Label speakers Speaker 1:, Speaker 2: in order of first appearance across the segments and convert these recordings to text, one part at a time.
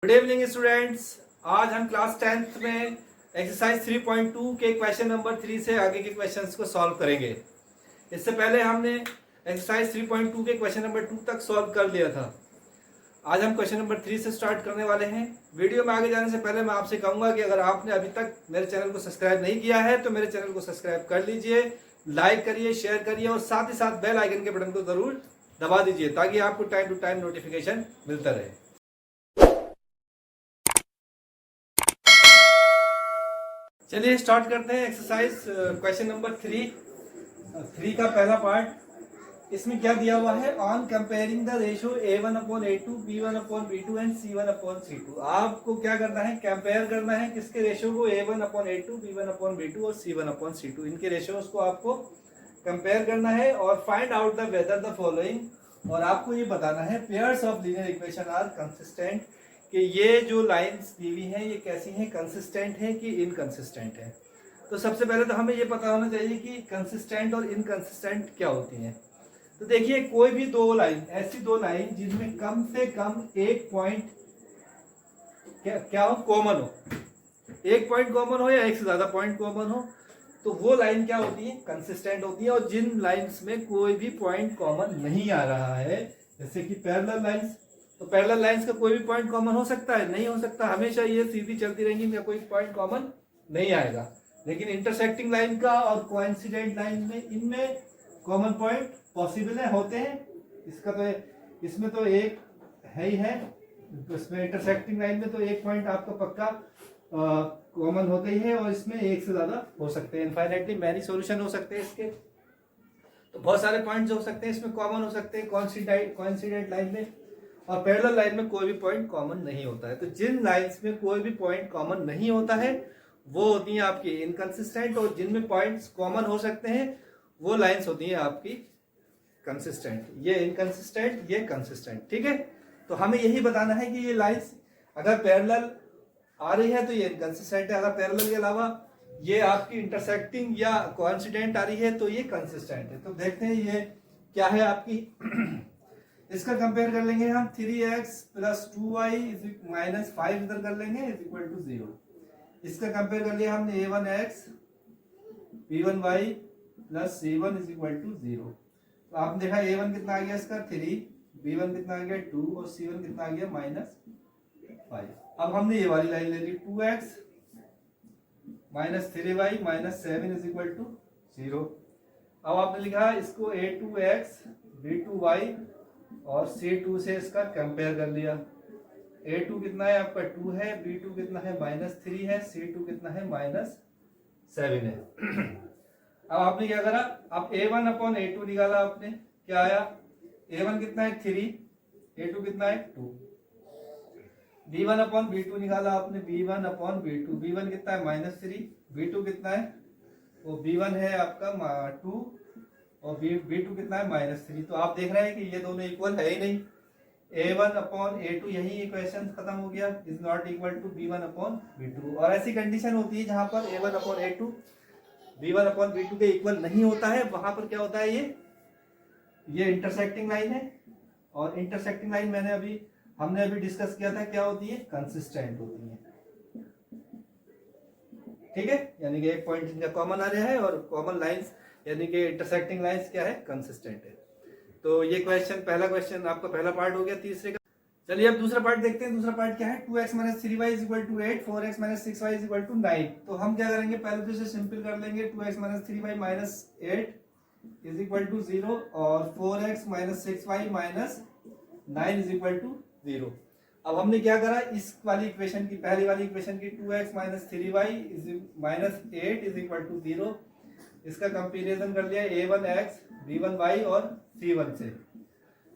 Speaker 1: Good evening students. आज हम class 10th में एक्सरसाइज 3.2 के क्वेश्चन नंबर 3 से आगे के क्वेश्चंस को सॉल्व करेंगे। इससे पहले हमने एक्सरसाइज 3.2 के क्वेश्चन नंबर 2 तक सॉल्व कर लिया था। आज हम क्वेश्चन नंबर 3 से स्टार्ट करने वाले हैं। वीडियो में आगे जाने से पहले मैं आपसे कहूँगा कि अगर आपने अभी तक मेरे चैनल को सब्सक्राइब नहीं किया है तो मेरे चैनल को सब्सक्राइब कर लीजिए, लाइक करिए, शेयर करिए और साथ ही साथ बेल आइकन के बटन को ज़रूर दबा दीजिए ताकि आपको टाइम टू टाइम नोटिफिकेशन मिलता रहे। चलिए स्टार्ट करते हैं एक्सरसाइज क्वेश्चन नंबर 3 का पहला पार्ट। इसमें क्या दिया हुआ है? On comparing the ratio A1/A2, B1/B2 and C1/C2। आपको क्या करना है? कंपेयर करना है किसके रेशियो को? A1/A2, B1/B2 और C1/C2। इनके रेशियोज को आपको कंपेयर करना है और find out the whether the following. और आपको ये बताना है pairs of linear equation are consistent, कि ये जो लाइंस दी हुई हैं ये कैसी हैं? कंसिस्टेंट हैं कि इनकंसिस्टेंट हैं। तो सबसे पहले तो हमें ये पता होना चाहिए कि कंसिस्टेंट और इनकंसिस्टेंट क्या होती हैं। तो देखिए, कोई भी दो लाइन, ऐसी दो लाइन जिनमें कम से कम एक पॉइंट क्या हो? कॉमन हो। एक पॉइंट कॉमन हो या एक से ज्यादा पॉइंट कॉमन हो, तो वो लाइन क्या होती है? कंसिस्टेंट होती है। और जिन लाइंस में कोई भी पॉइंट कॉमन नहीं आ रहा है, जैसे कि पैरेलल लाइंस, तो पैरेलल लाइंस का कोई भी पॉइंट कॉमन हो सकता है? नहीं हो सकता। हमेशा ये सीधी चलती रहेंगी, इनका कोई पॉइंट कॉमन नहीं आएगा। लेकिन इंटरसेक्टिंग लाइन का और कोइंसिडेंट लाइन में, इनमें कॉमन पॉइंट पॉसिबल है, होते हैं। इसका तो इसमें तो एक है ही है, इसमें इंटरसेक्टिंग लाइन में तो एक पॉइंट आपका पक्का कॉमन होते ही है, और इसमें एक से ज्यादा हो सकते हैं। इनफाइनाइटली मैनी सॉल्यूशन हो सकते हैं इसके। तो बहुत सारे पॉइंट्स हो सकते हैं इसमें, कॉमन हो सकते हैं कोइंसिडेंट लाइन में। और पैरेलल लाइन में कोई भी पॉइंट कॉमन नहीं होता है। तो जिन लाइंस में कोई भी पॉइंट कॉमन नहीं होता है वो होती हैं आपकी इनकंसिस्टेंट, और जिनमें पॉइंट्स कॉमन हो सकते हैं वो लाइंस होती हैं आपकी कंसिस्टेंट। ये इनकंसिस्टेंट, ये कंसिस्टेंट। ठीक है, तो हमें यही बताना है कि ये लाइंस अगर पैरेलल आ रही है तो ये इनकंसिस्टेंट है, अगर पैरेलल के अलावा ये आपकी इंटरसेक्टिंग या कोइंसिडेंट आ रही है तो ये कंसिस्टेंट है। तो देखते हैं ये क्या है आपकी। इसका कंपेयर कर लेंगे हम। 3x + 2y - 5 इधर कर लेंगे = 0। इसका कंपेयर कर लिया हमने A1x B1y + C1 = 0। तो आपने देखा A1 कितना आ गया इसका 3, B1 कितना आ गया 2 और C1 कितना आ गया -5। अब हमने ये वाली लाइन ले ली 2x - 3y - 7 = 0। अब आपने लिखा इसको A2x B2y और C2 से इसका कंपेयर कर लिया। A2 कितना है आपका 2 है, B2 कितना है -3 है, C2 कितना है -7 है। अब आपने क्या करा? अब A1/A2 निकाला आपने, क्या आया? A1 कितना है 3, A2 कितना है 2। B1/B2 निकाला आपने, B1/B2, B1 कितना है -3, B2 कितना है? वो B1 है आपका 2 और B2 कितना है -3। तो आप देख रहे हैं कि ये दोनों इक्वल है ही नहीं। A1/A2 यही इक्वेशन खत्म हो गया, is not equal to B1/B2। और ऐसी कंडीशन होती है जहां पर A1/A2 B1/B2 के इक्वल नहीं होता है, वहां पर क्या होता है? ये इंटरसेक्टिंग लाइन है। और इंटरसेक्टिंग लाइन हमने अभी डिस्कस किया था, क्या होती है? कंसिस्टेंट होती है। ठीक है, यानी कि एक पॉइंट इनका कॉमन आ रहा है और कॉमन लाइंस यानी कि इंटरसेक्टिंग लाइंस क्या है? कंसिस्टेंट है। तो ये क्वेश्चन, पहला क्वेश्चन आपका पहला पार्ट हो गया तीसरे का। चलिए अब दूसरा पार्ट देखते हैं। दूसरा पार्ट क्या है? 2x - 3y = 8, 4x - 6y = 9। तो हम क्या करेंगे? पहले तो इसे सिंपल कर लेंगे। 2x - 3y - 8 = 0 और 4x - 6y - 9 = 0। अब हमने क्या करा? इस वाली इक्वेशन की, पहली वाली इक्वेशन की 2x - 3y - 8 = 0, इसका कंपैरिजन कर लिया A1x B1y और C1 से।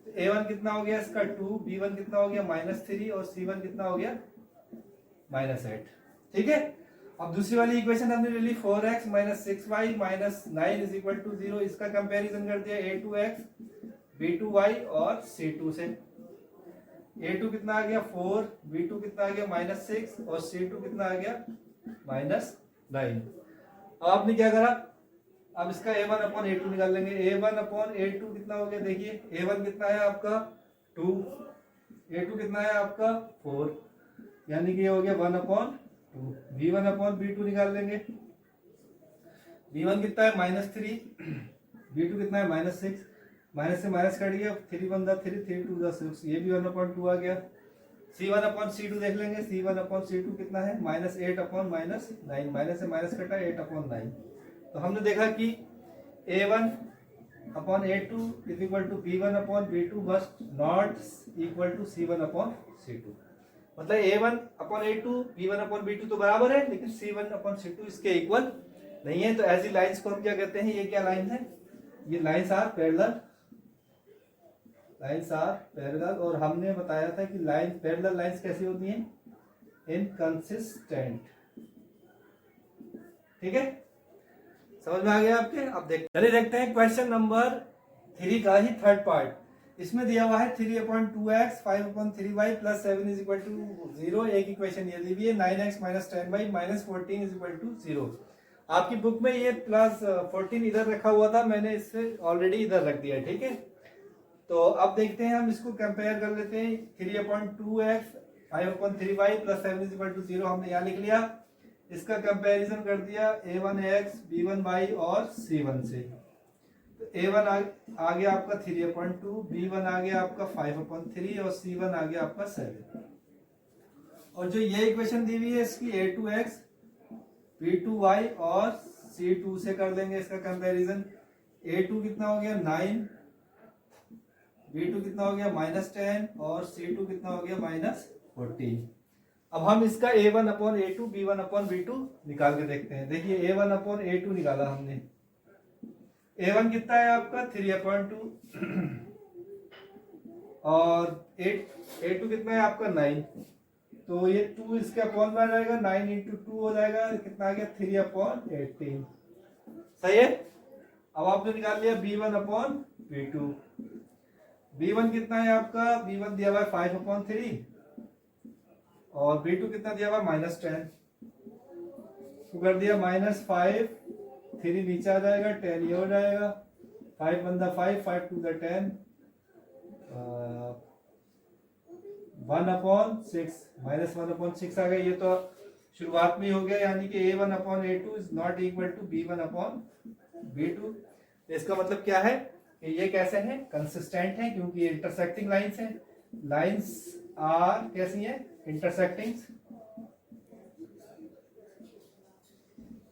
Speaker 1: तो A1 कितना हो गया इसका 2, B1 कितना हो गया -3 और C1 कितना हो गया -8। ठीक है, अब दूसरी वाली इक्वेशन हमने ले ली 4x - 6y - 9 = 0, इसका कंपैरिजन कर दिया A2x B2y और C2 से। A2 कितना आ गया 4, B2 कितना आ गया -6 और C2 कितना आ गया -9। अब आपने क्या करा? अब इसका A1/A2 निकाल लेंगे। A1/A2 कितना हो गया? देखिए A1 कितना है आपका 2, A2 कितना है आपका 4। यानी कि ये हो गया 1/2। V1/V2 निकाल लेंगे। V1 कितना है -3, V2 कितना है -6, माइनस से माइनस कट गया, 3 1 3, 3 2 6, ये भी 1/2 आ गया। C1/C2 देख लेंगे, C1/C2 कितना है -8/-9, माइनस से माइनस कटा 8/9। तो हमने देखा कि A1/A2 is equal to B1/B2 but not equal to C1/C2। मतलब A1/A2 B1/B2 तो बराबर है, लेकिन C1/C2 इसके इक्वल नहीं है। तो ऐसी लाइंस को हम क्या कहते हैं, ये क्या लाइन है, ये lines are parallel, lines are parallel. और हमने बताया था कि लाइन पैरेलल लाइंस कैसी होती हैं, इनकंसिस्टेंट। ठीक है, समझ में आ गया आपके। अब चलिए देखते हैं क्वेश्चन नंबर 3 का ही थर्ड पार्ट। इसमें दिया हुआ है 3/2x 5/3y plus 7 is equal to 0। एक इक्वेशन ये दी हुई है 9x minus 10y minus 14 is equal to 0। आपकी बुक में ये प्लस 14 इधर रखा हुआ था, मैंने इससे ऑलरेडी इधर रख दिया। ठीक है, तो अब देखते हैं, हम इसको कंपेयर कर लेते हैं। 3/2x 5/3y plus 7 is equal to 0 हमने यहाँ लिख लिया। इसका कंपैरिजन कर दिया A1x B1y और C1 से। तो A1 आ गया आपका 3/2, B1 आ गया आपका 5/3 और C1 आ गया आपका 7। और जो ये इक्वेशन दी हुई है इसकी A2x B2y और C2 से कर देंगे इसका कंपैरिजन। A2 कितना हो गया 9, B2 कितना हो गया -10 और C2 कितना हो गया -14। अब हम इसका A1/A2 B1/B2 निकाल के देखते हैं। देखिए A1/A2 निकाला हमने। A1 कितना है आपका 3/2 और A2 कितना है आपका 9। तो ये 2 इसके अपॉन में आ जाएगा, 9 × 2 हो जाएगा, कितना आ गया 3/18। सही है। अब आपने निकाल लिया B1/B2। B1 कितना है आपका, B1 दिया हुआ है 5/3 और B2 कितना दिया हुआ है -10। तो कर दिया -5, 3 नीचे आ जाएगा, 10 ये हो जाएगा, 5 1 5, 5 2 10, 1/6 -1/6 आ गया। ये तो शुरुआत में ही हो गया, यानी कि A1/A2 is not equal to B1/B2। इसका मतलब क्या है कि ये कैसे हैं, कंसिस्टेंट हैं, क्योंकि ये इंटरसेक्टिंग लाइंस हैं। लाइंस आर कैसी हैं, इंटरसेक्टिंग।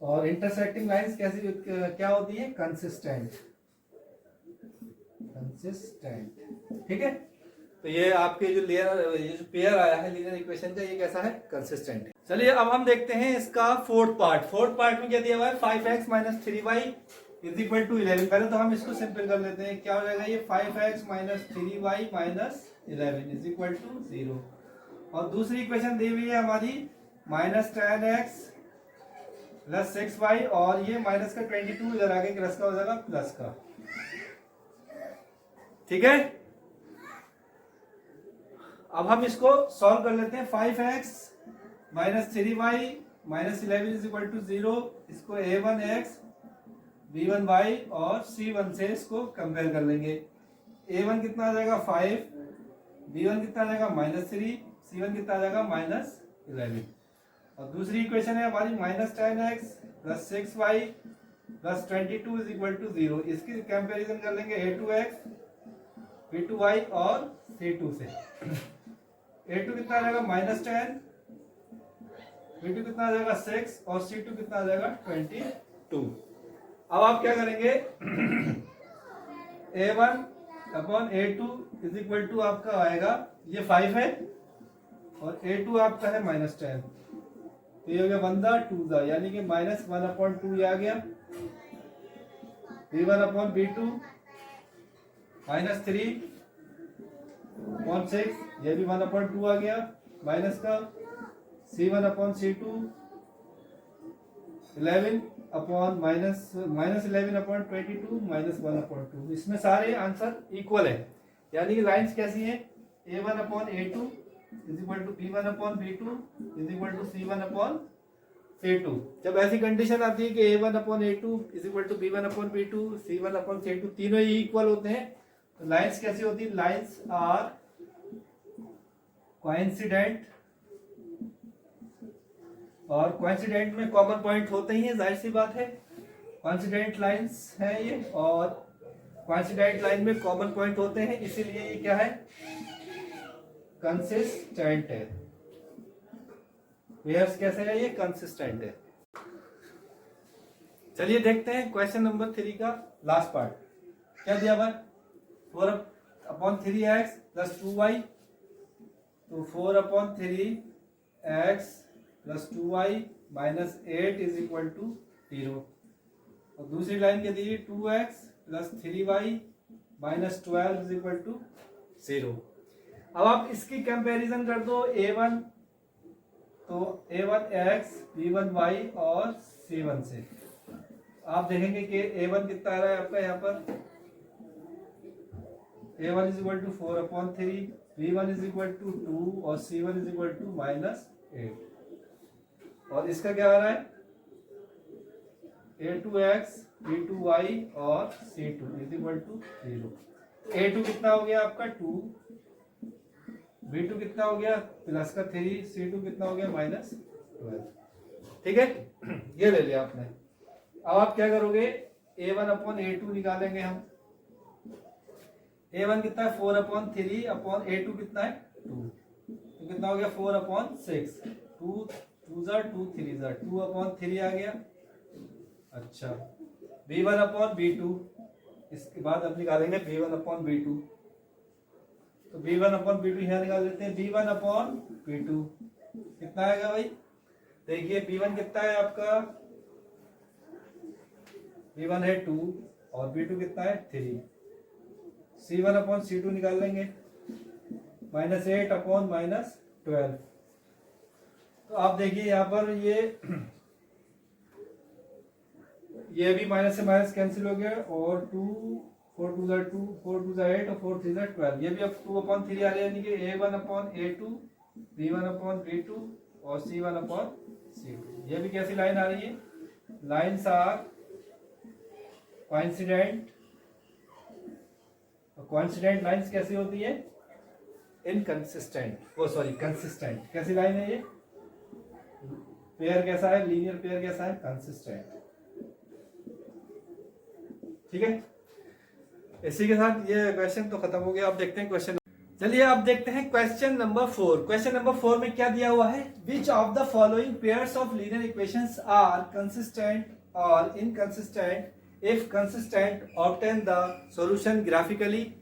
Speaker 1: और इंटरसेक्टिंग लाइंस कैसी क्या होती है, कंसिस्टेंट। ठीक है, तो ये आपके जो ये जो पेयर आया है लीनियर इक्वेशन का, ये कैसा है, कंसिस्टेंट है। चलिए अब हम देखते हैं इसका फोर्थ पार्ट। फोर्थ पार्ट में क्या दिया हुआ है 5x - 3y is equal to 11। पहले तो हम इसको सिंपल कर लेते हैं। क्या हो जाएगा ये 5x - 3y - 11 is equal to 0। और दूसरी इक्वेशन दी हुई है हमारी -10x प्लस 6y और ये माइनस का 22 इधर आगे प्लस का हो जाएगा प्लस का। ठीक है, अब हम इसको सॉल्व कर लेते हैं। 5x - 3y - 11 is equal to 0। इसको A1x B1y और C1 से इसको कंपेयर कर लेंगे। A1 कितना आ जाएगा 5, B1 कितना आ जाएगा -3, C1 कितना आ जाएगा -11। और दूसरी इक्वेशन है हमारी -10x plus 6y plus 22 is equal to 0। इसकी कंपैरिजन कर लेंगे A2x B2y और C2 से। A2 कितना आ जाएगा -10, B2 कितना आ जाएगा 6 और C2 कितना आ जाएगा 22। अब आप क्या करेंगे A1/A2 इज इक्वल टू आपका आएगा, ये 5 है और A2 आपका है -10, तो ये हो गया 1 2, यानी कि -1/2 ये आ गया। B1/B2 -3/6 ये भी 1/2 आ गया, माइनस का C1/C2 11 अपॉन -11/22 -1/2। इसमें सारे आंसर इक्वल है, यानी कि लाइंस कैसी हैं, A1/A2 is equal to B1/B2 is equal to C1/C2। जब ऐसी कंडीशन आती है कि A1/A2 is equal to B1/B2 C1/C2 तीनों ही इक्वल होते हैं, तो लाइंस कैसी होती है, लाइंस आर कोइंसिडेंट और कोइंसिडेंट में कॉमन पॉइंट होते ही हैं, जाहिर सी बात है, कोइंसिडेंट लाइंस है ये, और कोइंसिडेंट लाइन में कॉमन पॉइंट होते हैं, इसीलिए ये क्या है, कंसिस्टेंट है। पेयर्स कैसे है, ये कंसिस्टेंट है। चलिए देखते हैं क्वेश्चन नंबर 3 का लास्ट पार्ट। क्या दिया हुआ है, 4/3x प्लस 2y, तो 4/3x plus 2y minus 8 is equal to 0। और दूसरी लाइन क्या दी, 2x plus 3y minus 12 is equal to 0। अब आप इसकी कंपैरिजन कर दो a1, तो a1x b1y और c1 से। आप देखेंगे कि a1 कितना आ रहा है आपका यहाँ पर, a1 is equal to 4/3, b1 is equal to 2 और c1 इज इक्वल टू -8। और इसका क्या आ रहा है, a2x b2y और c2 is equal to 0। a2 कितना हो गया आपका 2, b2 कितना हो गया प्लस का 3, c2 कितना हो गया -12। ठीक है, ये ले लिया आपने। अब आप क्या करोगे, a1/a2 निकालेंगे हम। a1 कितना है 4/3/a2 कितना है 2, तो कितना हो गया 4/6, 2 2 2 3 2/3 आ गया। अच्छा, b1/b2, इसके बाद अब निकालेंगे b1/b2, तो b1/b2 यहाँ निकाल देते हैं। b1/b2 कितना आएगा भाई, देखिए b1 कितना है आपका, b1 है 2 और b2 कितना है 3। c1/c2 निकाल लेंगे, -8/-12। तो आप देखिए यहाँ पर ये भी माइनस से माइनस कैंसिल हो गया, और 2 4 2 2 4 2 8 और 4 3 12, ये भी अब 2/3 आ रहा है, यानी कि a1/a2 b1/b2 और c1/c2। ये भी कैसी लाइन आ रही है, lines are coincident. Coincident lines कैसी होती है, इनकंसिस्टेंट, ओ सॉरी कंसिस्टेंट। कैसी लाइन है ये, पेयर कैसा है, लीनियर पेयर कैसा है, कंसिस्टेंट। ठीक है, इसी के साथ ये क्वेश्चन तो खत्म हो गया। अब देखते हैं क्वेश्चन, चलिए अब देखते हैं क्वेश्चन नंबर 4। क्वेश्चन नंबर 4 में क्या दिया हुआ है, which of the following pairs of linear equations are consistent और inconsistent, if consistent obtain the solution graphically।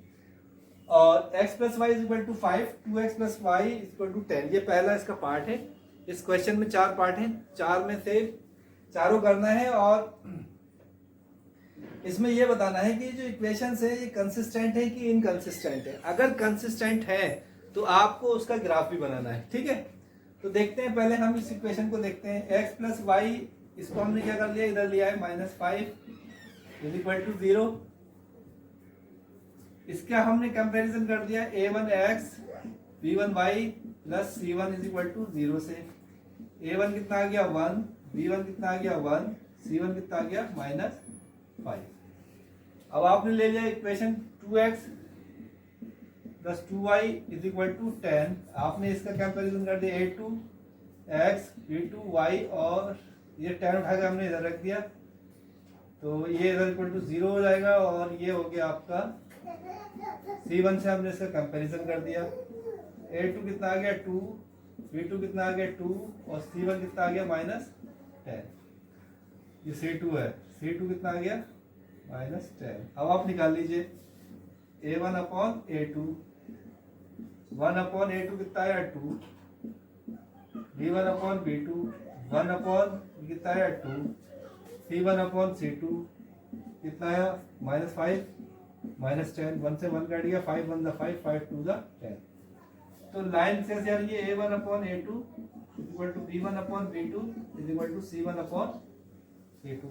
Speaker 1: और x plus y is equal to 5, 2x plus y is equal to 10। ये पहला इसका पार्ट है। इस क्वेश्चन में 4 part हैं, 4 में से चारों करना है, और इसमें ये बताना है कि जो इक्वेशन है ये कंसिस्टेंट है कि इनकंसिस्टेंट है। अगर कंसिस्टेंट है तो आपको उसका ग्राफ भी बनाना है। ठीक है, तो देखते हैं, पहले हम इस इक्वेशन को देखते हैं। x plus y, इसको हमने क्या कर लिया, इधर लिया है -5 इज इक्वल टू 0। इसका हमने कंपैरिजन कर दिया a1x b1y plus c1 is equal to 0 से। a1 कितना आ गया 1, b1 कितना आ गया 1, c1 कितना आ गया -5। अब आपने ले लिया equation 2x plus 2y is equal to 10। आपने इसका कंपैरिजन कर दिया a2x b2y, और ये 10 उठा के हमने इधर रख दिया, तो ये इधर इक्वल टू 0 हो जाएगा। और ये हो गया आपका c1 से हमने इसका कंपैरिजन कर दिया। a2 कितना आ गया 2, b2 कितना आ गया 2, और c1 कितना आ गया -10। ये c2 है, c2 कितना आ गया -10। अब आप निकाल लीजिए a1/a2, 1/a2 कितना आया 2, b1/b2 कितना आया 2, c1/c2 कितना आया -5 -10, 1 से 1 कट गया, 5 1 5 5 2 10। तो लाइन से यार ये a1/a2 equal to b1/b2 is equal to c1/c2।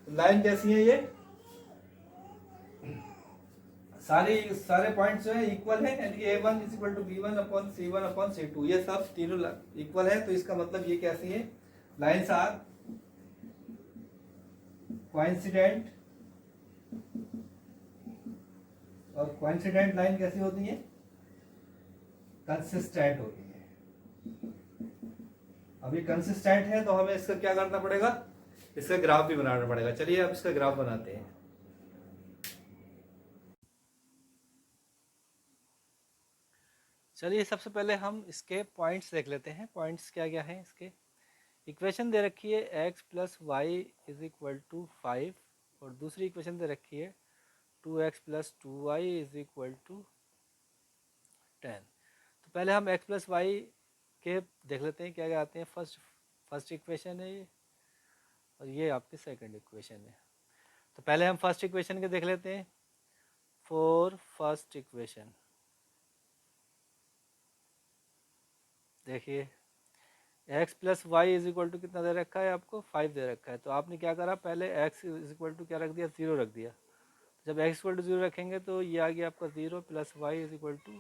Speaker 1: Line कैसी है, ये सारे पॉइंट्स जो है इक्वल है, यानी कि a1 is equal to b1/c1/c2, ये सब तीनों इक्वल है। तो इसका मतलब ये कैसी है, लाइन्स आर कोइंसिडेंट। और कोइंसिडेंट लाइन कैसी होती है, कंसिस्टेंट होती है। अभी कंसिस्टेंट है तो हमें इसका क्या करना पड़ेगा, इसका ग्राफ भी बनाना पड़ेगा। चलिए अब इसका ग्राफ बनाते हैं। चलिए सबसे पहले हम इसके पॉइंट्स देख लेते हैं। पॉइंट्स क्या क्या है इसके। इक्वेशन दे रखी है x plus y is equal to 5 और दूसरी इक्वेशन दे रखी है 2x plus 2y is equal to 10। तो पहले हम x प्लस वाई के देख लेते हैं क्या क्या आते हैं। फर्स्ट इक्वेशन है ये और ये आपकी सेकंड इक्वेशन है। तो पहले हम फर्स्ट इक्वेशन के देख लेते हैं। फॉर फर्स्ट इक्वेशन देखिए x plus y is equal to कितना दे रखा है आपको, 5 दे रखा है। तो आपने क्या करा, पहले x इज इक्वल टू क्या रख दिया, 0 रख दिया। जब x इक्वल टू 0 रखेंगे तो ये आ गया आपका 0 plus y is equal to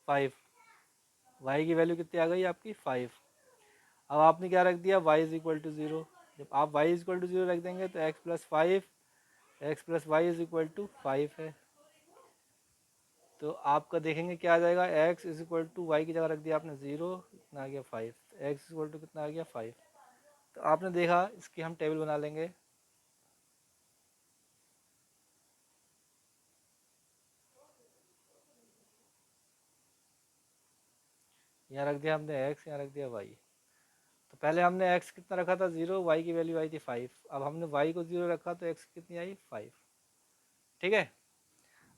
Speaker 1: 5। y की वैल्यू कितनी आ गई आपकी 5। अब आपने क्या रख दिया, y इज इक्वल टू 0। जब आप y इज इक्वल टू 0 रख देंगे तो x plus 5 x plus y is equal to 5 है। तो आपका देखेंगे क्या आ जाएगा, x is equal to y की जगह रख दिया आपने 0, कितना आ गया 5। x इज इक्वल टू कितना आ गया 5। तो आपने देखा, इसकी हम टेबल बना लेंगे। यहाँ रख दिया हमने x, यहाँ रख दिया y। तो पहले हमने x कितना रखा था 0, y की वैल्यू आई थी 5। अब हमने y को 0 रखा तो x कितनी आई 5। ठीक है।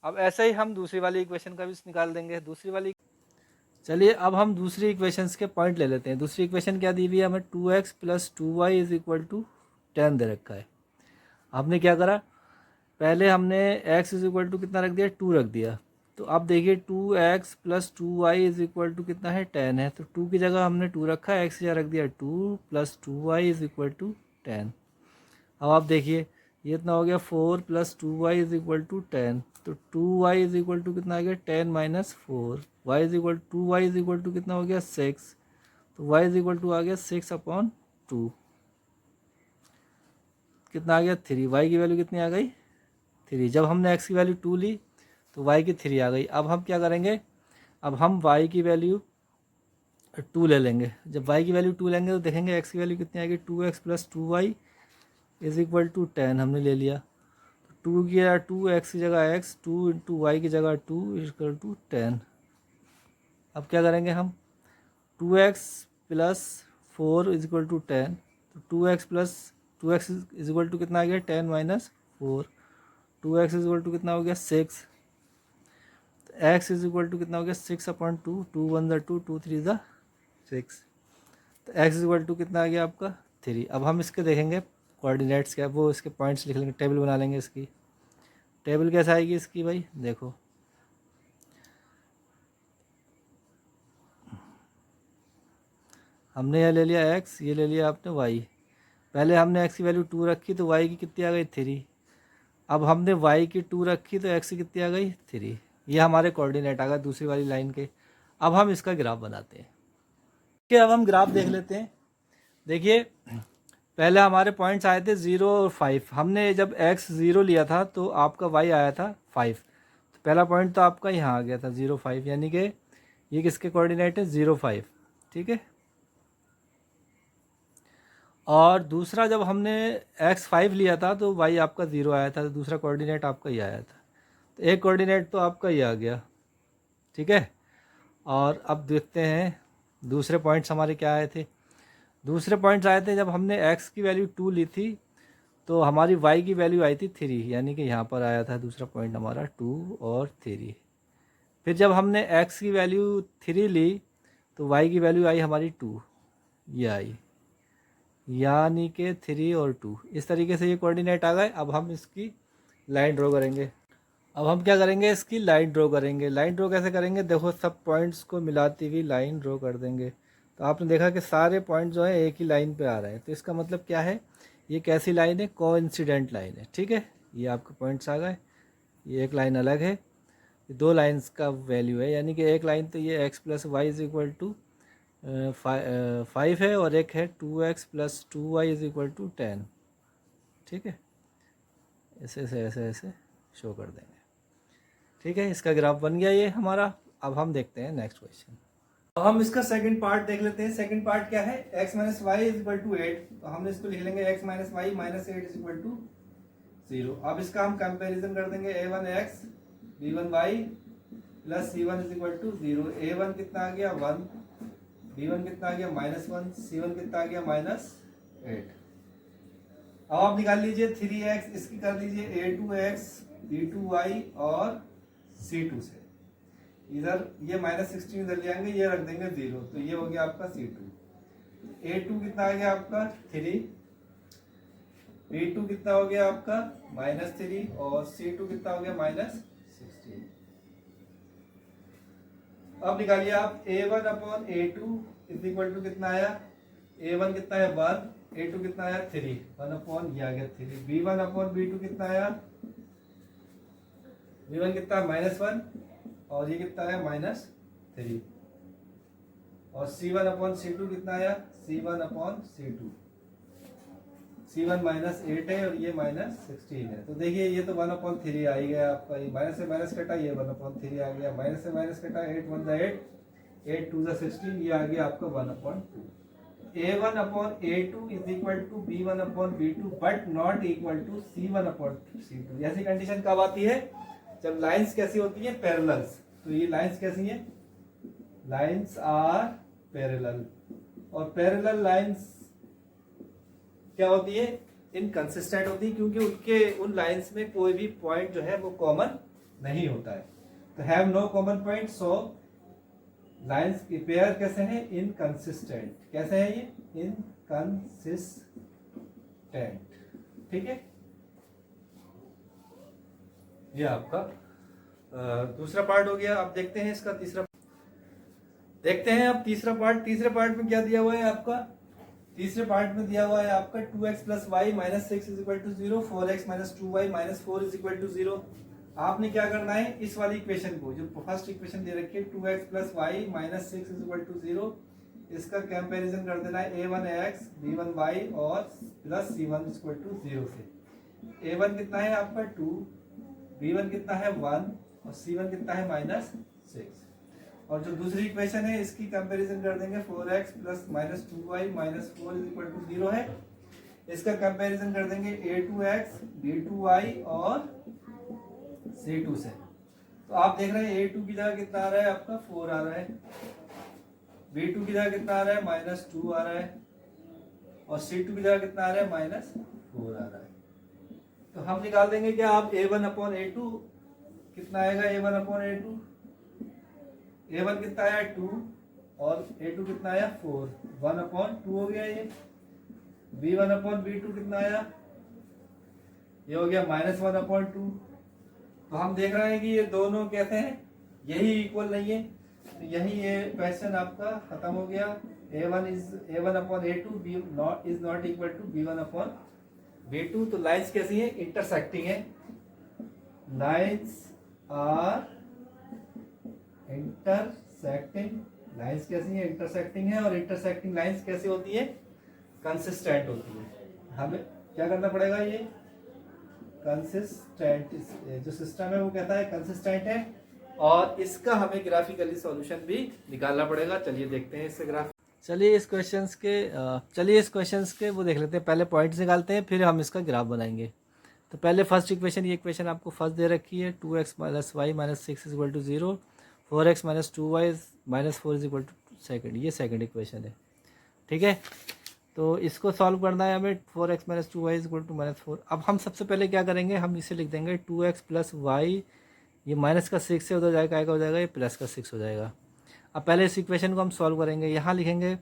Speaker 1: अब ऐसे ही हम दूसरी वाली इक्वेशन का भी निकाल देंगे। दूसरी वाली, चलिए अब हम दूसरी इक्वेशंस के पॉइंट ले लेते हैं। दूसरी इक्वेशन क्या दी हुई है हमें, 2x plus 2y is equal to 10 दे रखा है। हमने क्या करा, पहले हमने x इज इक्वल टू कितना रख दिया, 2 रख दिया। तो अब देखिए 2x plus 2y is equal to कितना है, 10 है। तो 2 की जगह हमने 2 रखा है, x की जगह रख दिया 2 plus 2y is equal to 10। अब आप देखिए ये इतना हो गया 4 plus 2y is equal to 10। तो 2y इज इक्वल टू कितना आ गया, 10 minus 4। y is equal 2y is equal to कितना हो गया 6। तो y इज इक्वल टू आ गया 6 अपॉन 2, कितना आ गया 3। y की वैल्यू कितनी आ गई 3। जब हमने x की वैल्यू 2 ली तो y की 3 आ गई। अब हम क्या करेंगे, अब हम y की वैल्यू 2 ले लेंगे। जब y की वैल्यू 2 लेंगे तो देखेंगे x की वैल्यू कितनी आएगी, 2x plus 2y is equal to 10 हमने ले लिया। तो 2 की जगह 2, x की जगह x, 2 इंटू वाई की जगह 2 इक्वल टू 10। अब क्या करेंगे हम, 2x plus 4 is equal to 10। तो 2x plus 2x is equal to कितना आ गया, 10 minus 4। 2x is equal to कितना हो गया 6। तो x इज इक्वल टू कितना हो गया 6 अपॉन 2, 2 1 ज़ा 2, 2 3 ज़ा 6। तो x इज इक्वल टू कितना आ गया आपका 3। अब हम इसके देखेंगे कोऑर्डिनेट्स क्या, वो इसके पॉइंट्स लिख लेंगे, टेबल बना लेंगे। इसकी टेबल कैसे आएगी इसकी भाई, देखो हमने यह ले लिया x, ये ले लिया आपने y। पहले हमने x की वैल्यू 2 रखी तो y की कितनी आ गई 3। अब हमने y की 2 रखी तो x की कितनी आ गई 3। ये हमारे कोऑर्डिनेट आ गए दूसरी वाली लाइन के। अब हम इसका ग्राफ बनाते हैं। ठीक है, अब हम ग्राफ देख लेते हैं। देखिए पहले हमारे पॉइंट्स आए थे 0 और 5। हमने जब x 0 लिया था तो आपका y आया था 5। तो पहला पॉइंट तो आपका यहाँ आ गया था 0 5, यानी कि ये किसके कोऑर्डिनेट है 0 5। ठीक है। और दूसरा जब हमने x 5 लिया था तो y आपका 0 आया था, तो दूसरा कोऑर्डिनेट आपका ये आया था। तो एक कोऑर्डिनेट तो आपका ये आ गया। ठीक है। और अब देखते हैं दूसरे पॉइंट्स हमारे क्या आए थे। दूसरे पॉइंट्स आए थे जब हमने x की वैल्यू 2 ली थी तो हमारी y की वैल्यू आई थी 3, यानी कि यहाँ पर आया था दूसरा पॉइंट हमारा 2 और 3। फिर जब हमने x की वैल्यू 3 ली तो y की वैल्यू आई हमारी 2, ये आई, यानी कि 3 और 2। इस तरीके से ये कोऑर्डिनेट आ गए। अब हम इसकी लाइन ड्रॉ करेंगे। अब हम क्या करेंगे, इसकी लाइन ड्रॉ करेंगे। लाइन ड्रॉ कैसे करेंगे, देखो सब पॉइंट्स को मिलाती हुई लाइन ड्रॉ कर देंगे। तो आपने देखा कि सारे पॉइंट जो है एक ही लाइन पे आ रहे हैं। तो इसका मतलब क्या है, ये कैसी लाइन है, कोइंसिडेंट लाइन है। ठीक है, ये आपके पॉइंट्स आ गए। ये एक लाइन अलग है, ये दो लाइन्स का वैल्यू है, यानी कि एक लाइन तो ये x plus y is equal to 5 है और एक है 2x plus 2y is equal to 10। ठीक है, ऐसे ऐसे ऐसे ऐसे शो कर देंगे। ठीक है, इसका ग्राफ बन गया ये हमारा। अब हम देखते हैं नेक्स्ट क्वेश्चन। अब हम इसका सेकंड पार्ट देख लेते हैं। सेकंड पार्ट क्या है, x minus y is equal to 8, तो हम इसको लिख लेंगे x minus y minus 8 is equal to 0। अब इसका हम कंपैरिजन कर देंगे a1x b1y plus c1 is equal to 0। a1 कितना आ गया 1, b1 कितना आ गया -1, c1 कितना आ गया -8। अब आप निकाल लीजिए 3x, इसकी कर लीजिए a2x b2y और c2 से। इधर ये -16 इधर ले आएंगे, ये रख देंगे 0, तो ये हो गया आपका c2। a2 कितना आ गया आपका 3, b2 कितना हो गया आपका -3 और c2 कितना हो गया -16। अब निकालिए आप a1 upon a2 is equal to कितना आया, a1 कितना है 1, a2 कितना आया 3, 1 अपॉन ये आ गया 3। b1 अपॉन b2 कितना आया, b1 कितना -1 और ये कितना आया -3 और c1 अपॉन c2 कितना आया, c1 अपॉन c2, c1 -8 है और ये -16 है। तो देखिए ये तो 1 अपॉन 3 आ ही गया आपका, ये माइनस से माइनस कटा, ये 1 अपॉन 3 आ गया, माइनस से माइनस कटा, 8 1 8, 8 2 16, ये आ गया आपका 1 upon 2। a1 upon a2 is equal to b1 upon b2 but not equal to c1 upon c2। ऐसी कंडीशन कब आती है, जब लाइंस कैसी होती है, पैरेलल्स। तो ये लाइंस कैसी हैं, लाइंस आर पैरेलल, और पैरेलल लाइंस क्या होती है, इनकंसिस्टेंट होती है, क्योंकि उनके उन लाइंस में कोई भी पॉइंट जो है वो कॉमन नहीं होता है। तो have no common point, so lines की पेयर कैसे हैं, इनकंसिस्टेंट। कैसे है ये, इनकंसिस्टेंट। ठीक है, ये आपका दूसरा पार्ट हो गया। अब देखते हैं इसका तीसरा, देखते हैं अब तीसरा पार्ट। तीसरे पार्ट में क्या दिया हुआ है आपका, तीसरे पार्ट में दिया हुआ है आपका 2x plus y minus 6 is equal to 0, 4x minus 2y minus 4 is equal to 0। आपने क्या करना है, इस वाली इक्वेशन को, जो फर्स्ट इक्वेशन दे रखी है 2x plus y minus 6 is equal to 0, इसका कंपैरिजन कर देना है a1x b1y और plus c1 is equal to 0 से। a1 कितना है आपका 2, b1 कितना है 1 और c1 कितना है -6। और जो दूसरी इक्वेशन है इसकी कंपैरिजन कर देंगे 4x plus minus 2y minus 4 is equal to 0 है, इसका कंपैरिजन कर देंगे a2x b2y और c2 से। तो आप देख रहे हैं a2 की जगह कितना आ रहा है आपका 4 आ रहा है, b2 की जगह कितना आ रहा है -2 आ रहा है और c2 की जगह कितना आ रहा है -4 आ रहा है। तो हम निकाल देंगे क्या, आप a1 अपॉन a2 कितना आएगा, a1 अपॉन a2, a1 कितना आया 2 और a2 कितना आया 4, 1 अपॉन 2 हो गया ये। b1 अपॉन b2 कितना आया, ये हो गया -1 अपॉन 2। तो हम देख रहे हैं कि ये दोनों कहते हैं यही इक्वल नहीं है, तो यही ये क्वेश्चन आपका खत्म हो गया। a1 upon a2 is not equal to b1 upon b2। तो लाइंस कैसी है, इंटरसेक्टिंग है, लाइंस आर इंटरसेक्टिंग, लाइंस कैसी है, इंटरसेक्टिंग है, और इंटरसेक्टिंग लाइंस कैसी होती है, कंसिस्टेंट होती है। हमें क्या करना पड़ेगा, ये कंसिस्टेंट, जो सिस्टम है वो कहता है कंसिस्टेंट है, और इसका हमें ग्राफिकली सॉल्यूशन भी निकालना पड़ेगा। चलिए देखते हैं इससे ग्राफ। चलिए इस क्वेश्चंस के वो देख लेते हैं, पहले पॉइंट्स निकालते हैं फिर हम इसका ग्राफ बनाएंगे। तो पहले फर्स्ट इक्वेशन, ये इक्वेशन आपको फर्स्ट दे रखी है 2x plus y minus 6 is equal to 0, 4x minus 2y minus 4 is equal to second, ये सेकेंड इक्वेशन है। ठीक है, तो इसको सॉल्व करना है हमें, 4x minus 2y is equal to -4। अब हम सबसे पहले क्या करेंगे, हम इसे लिख देंगे 2x प्लस वाई, ये माइनस का 6 से उधर जाएगा, क्या हो जाएगा, ये प्लस का 6 हो जाएगा। अब पहले इस इक्वेशन को हम सॉल्व करेंगे, यहाँ लिखेंगे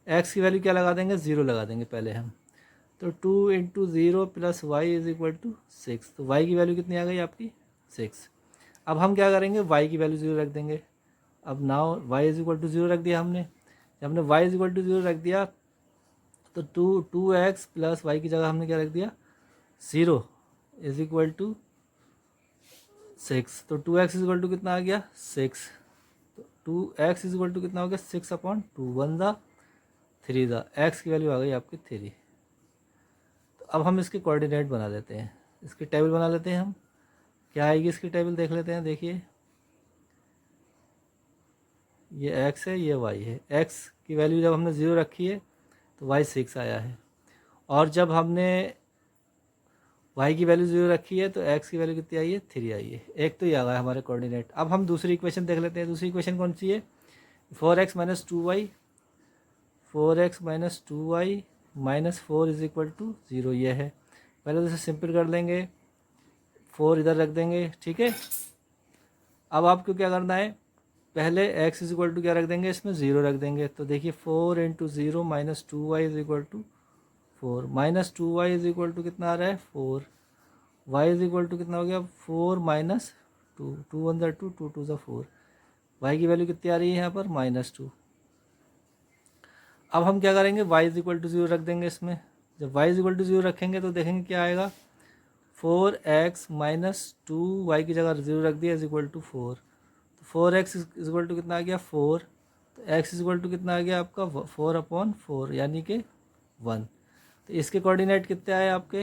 Speaker 1: x की वैल्यू क्या लगा देंगे, 0 लगा देंगे पहले हम। तो 2 into 0 plus y is equal to 6, तो y की वैल्यू कितनी आ गई आपकी 6। अब हम क्या करेंगे, y की वैल्यू 0 रख देंगे। अब now y is equal to 0 रख दिया हमने, जब हमने y इज इक्वल टू 0 रख दिया तो 2x प्लस वाई की जगह हमने क्या रख दिया 0 इज इक्वल टू 6। तो 2x इज इक्वल टू कितना आ गया 6, तो 2x इज इक्वल टू कितना हो गया 6 अपॉन 2, 1 दा 3 दा, x की वैल्यू आ गई आपकी 3। तो अब हम इसके कोऑर्डिनेट बना लेते हैं, इसकी टेबल बना लेते हैं हम, क्या आएगी इसकी टेबल देख लेते हैं। देखिए
Speaker 2: ये x है, ये y है। x की वैल्यू जब हमने 0 रखी है तो y 6 आया है, और जब हमने y की वैल्यू 0 रखी है तो x की वैल्यू कितनी आई है, 3 आई है। एक तो ये आ गया हमारे कोऑर्डिनेट। अब हम दूसरी इक्वेशन देख लेते हैं। दूसरी इक्वेशन कौन सी है, 4x minus 2y, 4x minus 2y minus 4 is equal to 0, ये है। पहले तो इसे सिंपल कर लेंगे, 4 इधर रख देंगे, ठीक है। अब आपको क्या करना है, पहले x इज इक्वल टू क्या रख देंगे, इसमें 0 रख देंगे। तो देखिए 4 into 0 minus 2y is equal to 4, minus 2y is equal to कितना आ रहा है, 4। y इज इक्वल टू कितना हो गया, 4 माइनस 2, 2 वन ज़ा 2, 2 टू ज़ा 4। y की वैल्यू कितनी आ रही है यहाँ पर, -2। अब हम क्या करेंगे, y इज इक्वल टू 0 रख देंगे इसमें। जब y इज इक्वल टू 0 रखेंगे तो देखेंगे क्या आएगा, 4x माइनस 2y की जगह 0 रख दिया इज इक्वल टू 4। तो 4x इज इक्वल टू कितना आ गया, 4। तो x इज इक्वल टू कितना आ गया आपका, 4/4, यानी कि 1। तो इसके कोऑर्डिनेट कितने आए आपके,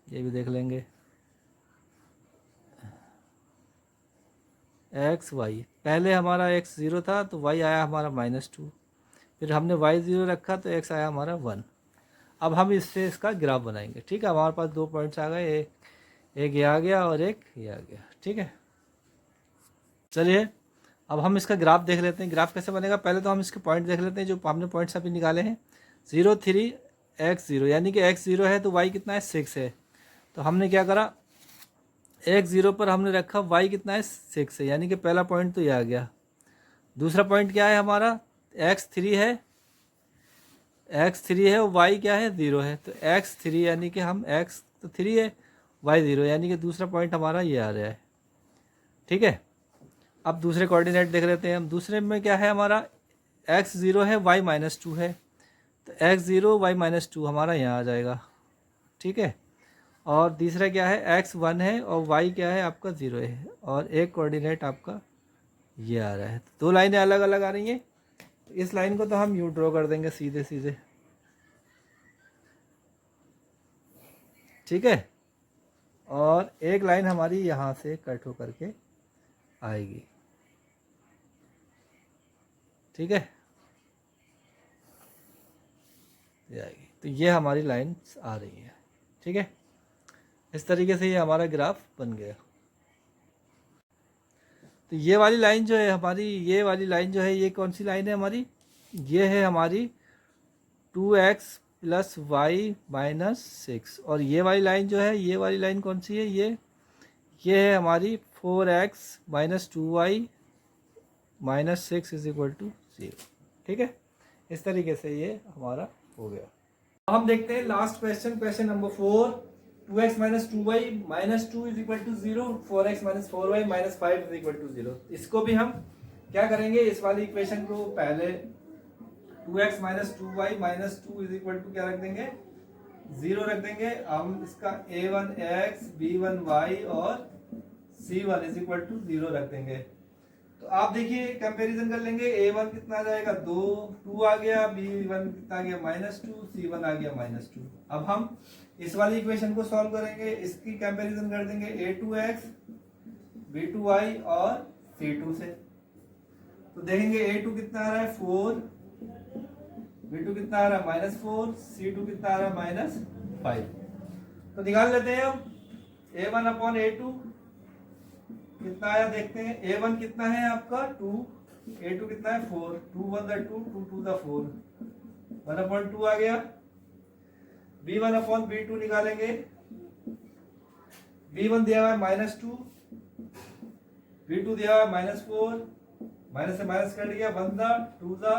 Speaker 2: ये भी देख लेंगे। एक्स वाई, पहले हमारा x 0 था तो y आया हमारा -2, फिर हमने y 0 रखा तो x आया हमारा 1। अब हम इससे इसका ग्राफ बनाएंगे, ठीक है। हमारे पास 2 पॉइंट्स आ गए, एक ये आ गया और एक ये आ गया, ठीक है। चलिए अब हम इसका ग्राफ देख लेते हैं। ग्राफ कैसे बनेगा, पहले तो हम इसके पॉइंट देख लेते हैं जो हमने पॉइंट्स अभी निकाले हैं। 0 3 x 0, यानी कि x 0 है तो y कितना है, 6 है। तो हमने क्या करा, x 0 पर हमने रखा y कितना है, 6 है, यानी कि पहला पॉइंट तो ये आ गया। दूसरा पॉइंट क्या है हमारा, x 3 है, x 3 है और y क्या है, 0 है। तो x 3 यानी कि हम x तो 3 है, y 0, यानी कि दूसरा पॉइंट हमारा ये आ रहा है, ठीक है। अब दूसरे कोऑर्डिनेट देख लेते हैं हम। दूसरे में क्या है हमारा, x 0 है, y -2 है। तो x 0 y -2 हमारा यहाँ आ जाएगा, ठीक है। और तीसरा क्या है, x 1 है और y क्या है आपका 0 है, और एक कोऑर्डिनेट आपका ये आ रहा है। तो 2 लाइनें अलग अलग आ रही हैं। इस लाइन को तो हम यूँ ड्रॉ कर देंगे सीधे सीधे, ठीक है। और एक लाइन हमारी यहाँ से कट होकर के आएगी, ठीक है, ये आएगी। तो ये हमारी लाइन्स आ रही है, ठीक है। इस तरीके से ये हमारा ग्राफ बन गया। तो ये वाली लाइन जो है हमारी, ये वाली लाइन जो है, ये कौन सी लाइन है हमारी, ये है हमारी 2x प्लस वाई -6। और ये वाली लाइन जो है, ये वाली लाइन कौन सी है, ये है हमारी 4x minus 2y -6 is equal to 0, ठीक है। इस तरीके से ये हमारा हो गया। अब हम देखते हैं last question, question number 4। 2x minus 2y minus 2 is equal to 0, 4x minus 4y minus 5 is equal to 0। इसको भी हम क्या करेंगे, इस वाली इक्वेशन को पहले 2x minus 2y minus 2 is equal to क्या रख देंगे, 0 रख देंगे। हम इसका a1x b1y और c1 इज इक्वल टू 0 रख देंगे। तो आप देखिए कंपैरिजन कर लेंगे, a1 कितना आ जाएगा, 2 आ गया, b1 कितना आ गया -2, c1 आ गया -2। अब हम इस वाली इक्वेशन को सॉल्व करेंगे, इसकी कंपैरिजन कर देंगे a2x b2y और c2 से। तो देखेंगे a2 कितना आ रहा है 4, b2 कितना आ रहा है -4, c2 कितना आ रहा है -5। तो निकाल लेते हैं हम a1 अपॉन a2 कितना आया, देखते हैं। a1 कितना है आपका 2, a2 कितना है 4, 2 1 ज़ा 2, 2 2 ज़ा 4, 1/2 आ गया। b1 अपॉन b2 निकालेंगे, b1 दिया हुआ है -2, b2 दिया हुआ है -4, माइनस से माइनस कट गया, 1 ज़ा 2 ज़ा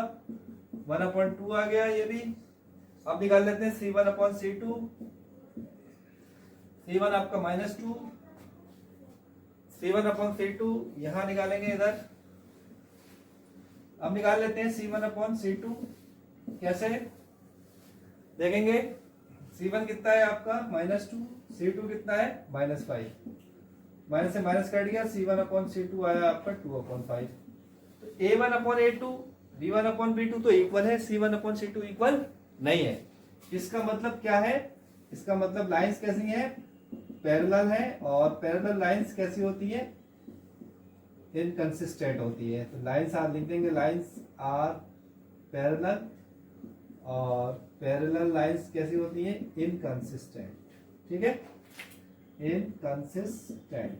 Speaker 2: 1/2 आ गया ये भी। अब निकाल लेते हैं c1 अपॉन c2, c1 आपका -2, c1 अपॉन c2 यहां निकालेंगे इधर। अब निकाल लेते हैं c1 अपॉन c2, कैसे देखेंगे, c1 कितना है आपका -2, c2 कितना है -5, माइनस से माइनस कट गया, c1 अपॉन c2 आया आपका 2/5। तो a1 upon a2 b1 upon b2 तो इक्वल है, c1 अपॉन c2 इक्वल नहीं है। इसका मतलब क्या है, इसका मतलब लाइंस कैसी हैं, पैरेलल है। और पैरेलल लाइंस कैसी होती है,
Speaker 1: इनकंसिस्टेंट होती है। तो लाइंस आर लिख देंगे, लाइंस आर पैरेलल, और पैरेलल लाइंस कैसी होती हैं? इनकंसिस्टेंट। ठीक है, इनकंसिस्टेंट,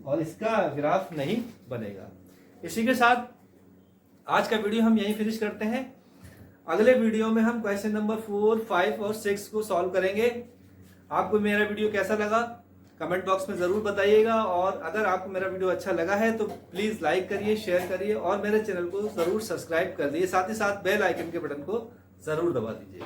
Speaker 1: और इसका ग्राफ नहीं बनेगा। इसी के साथ आज का वीडियो हम यहीं फिनिश करते हैं। अगले वीडियो में हम क्वेश्चन नंबर 4, 5 और 6 को सॉल्व करेंगे। आपको मेरा वीडियो कैसा लगा कमेंट बॉक्स में ज़रूर बताइएगा, और अगर आपको मेरा वीडियो अच्छा लगा है तो प्लीज़ लाइक करिए, शेयर करिए और मेरे चैनल को ज़रूर सब्सक्राइब कर दिए, साथ ही साथ बेल आइकन के बटन को ज़रूर दबा दीजिए।